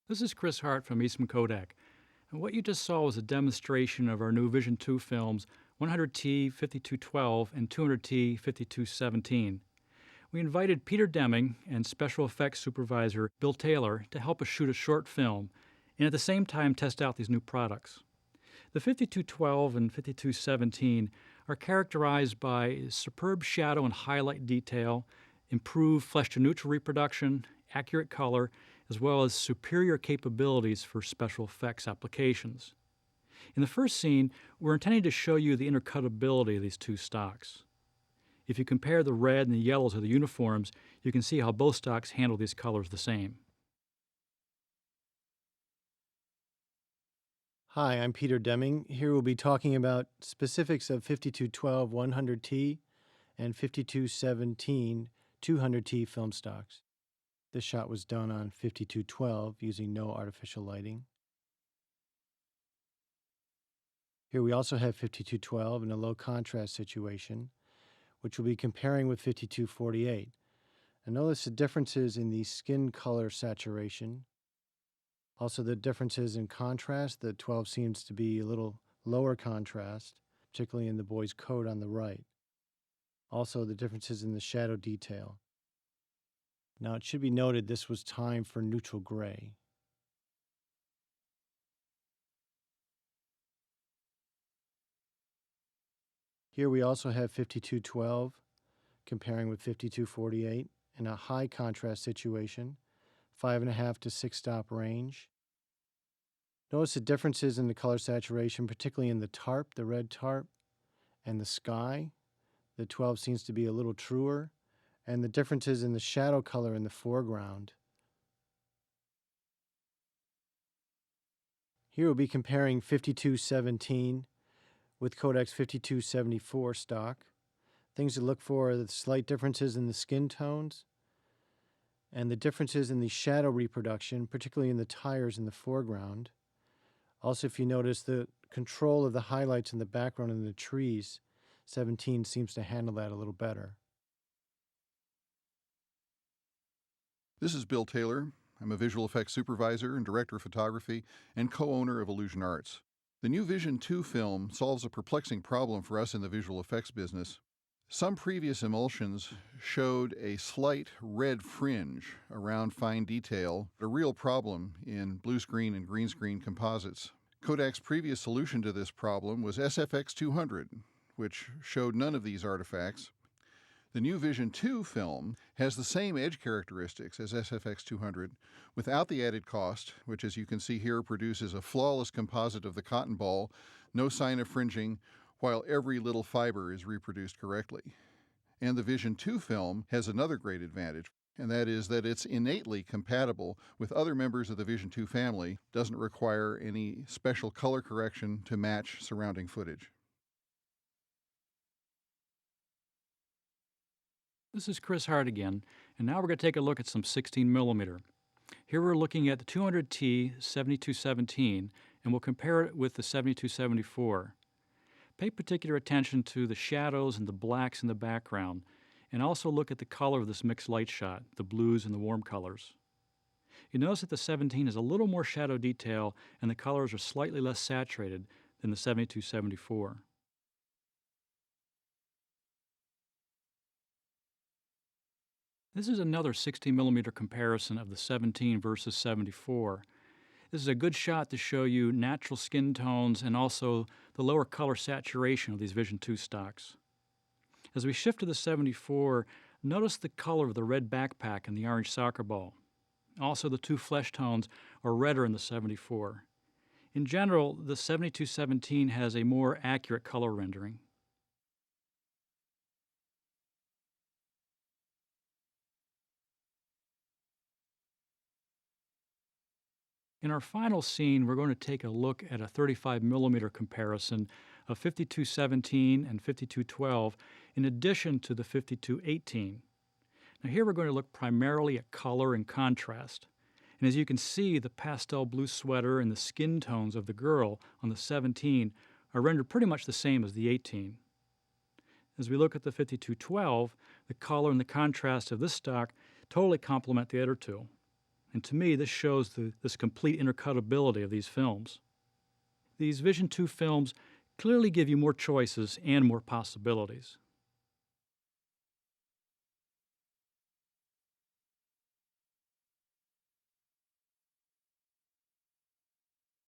This is Chris Hart from Eastman Kodak. And what you just saw was a demonstration of our new Vision 2 films 100T 5212 and 200T 5217. We invited Peter Deming and special effects supervisor Bill Taylor to help us shoot a short film and at the same time test out these new products. The 5212 and 5217 are characterized by superb shadow and highlight detail, improved flesh-to-neutral reproduction, accurate color, as well as superior capabilities for special effects applications. In the first scene, we're intending to show you the intercutability of these two stocks. If you compare the red and the yellows of the uniforms, you can see how both stocks handle these colors the same. Hi, I'm Peter Deming. Here we'll be talking about specifics of 5212 100T and 5217 200T film stocks. This shot was done on 5212 using no artificial lighting. Here we also have 5212 in a low contrast situation, which we'll be comparing with 5248. And notice the differences in the skin color saturation. Also the differences in contrast. The 12 seems to be a little lower contrast, particularly in the boy's coat on the right. Also the differences in the shadow detail. Now it should be noted this was time for neutral gray. Here we also have 5212 comparing with 5248 in a high contrast situation, 5.5 to 6 stop range. Notice the differences in the color saturation, particularly in the tarp, the red tarp, and the sky. The 12 seems to be a little truer, and the differences in the shadow color in the foreground. Here we'll be comparing 5217 with Kodak's 5274 stock. Things to look for are the slight differences in the skin tones and the differences in the shadow reproduction, particularly in the tires in the foreground. Also, if you notice the control of the highlights in the background and the trees, 17 seems to handle that a little better. This is Bill Taylor. I'm a visual effects supervisor and director of photography and co-owner of Illusion Arts. The new Vision 2 film solves a perplexing problem for us in the visual effects business. Some previous emulsions showed a slight red fringe around fine detail, a real problem in blue screen and green screen composites. Kodak's previous solution to this problem was SFX200, which showed none of these artifacts. The new Vision 2 film has the same edge characteristics as SFX200 without the added cost, which as you can see here produces a flawless composite of the cotton ball, no sign of fringing, while every little fiber is reproduced correctly. And the Vision 2 film has another great advantage, and that is that it's innately compatible with other members of the Vision 2 family, doesn't require any special color correction to match surrounding footage. This is Chris Hart again, and now we're going to take a look at some 16mm. Here we're looking at the 200T 7217, and we'll compare it with the 7274. Pay particular attention to the shadows and the blacks in the background, and also look at the color of this mixed light shot, the blues and the warm colors. You notice that the 17 has a little more shadow detail, and the colors are slightly less saturated than the 7274. This is another 60mm comparison of the 17 versus 74. This is a good shot to show you natural skin tones and also the lower color saturation of these Vision 2 stocks. As we shift to the 74, notice the color of the red backpack and the orange soccer ball. Also, the two flesh tones are redder in the 74. In general, the 7217 has a more accurate color rendering. In our final scene, we're going to take a look at a 35mm comparison of 5217 and 5212 in addition to the 5218. Now here we're going to look primarily at color and contrast. And as you can see, the pastel blue sweater and the skin tones of the girl on the 17 are rendered pretty much the same as the 18. As we look at the 5212, the color and the contrast of this stock totally complement the other two. And to me, this shows this complete intercutability of these films. These Vision 2 films clearly give you more choices and more possibilities.